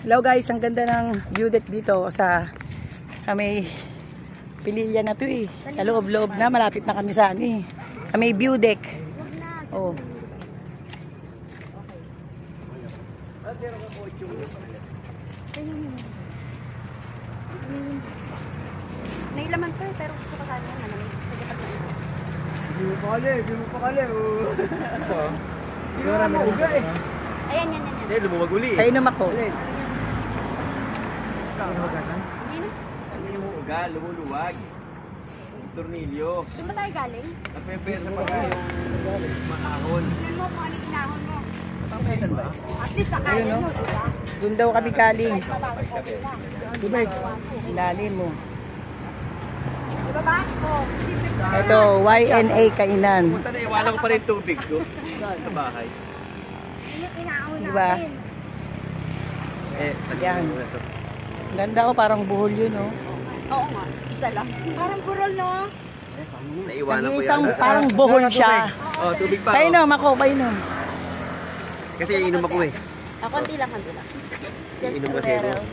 Hello guys, ang ganda ng view deck dito sa may Pililya na to eh. Sa loob-loob na, malapit na kami sa ano eh. Sa may view deck. Oh. May laman to eh, pero gusto ko sana yung naman. Hindi mo pakali. Hindi mo mauga eh. Ayan, yan. Hindi, lumumag uli eh. Sa'yo naman ako. Hindi na. Hindi mo uga, lumuluwag. Tornilyo. Saan ba tayo galing? Napepesa pa ka yung maahon. Tignan mo kung ano yung inahon mo. Papesan ba? At least nakain mo, diba? Doon daw kami kaling. Tubig. Ilalim mo. Diba ba? Oh, Ito, YNA Kainan. Punta na, iwanan ko pa rin tubig ko. Sa bahay. yung inahon Diba? natin. Yan. Ganda ko, parang buhol yun, oh. Oo nga, isa lang. Parang burol, no? Naiwanan ko Isang yan. parang buhol siya. Oh, tubig pa. Sa'yo oh. naman ako, painom. Kasi iinom ako eh. Konti lang. Just Iinom a kasi ako. little.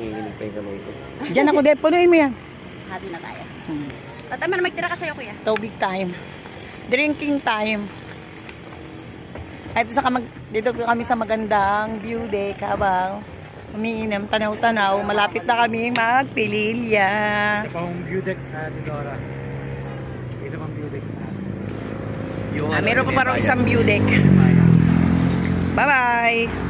Iinom pa yung kamay ko. Diyan ako, Dep. Punuin mo yan. Hati na tayo. Tatama na magtira ka sa'yo, kuya. Tubig time. Drinking time. Ito dito kami sa magandang view deck habang umiinom, tanaw-tanaw. Malapit na kami magpililya. Isa pang view deck si Dora. Isa pang view deck. Meron pa parang isang view deck. Bye-bye!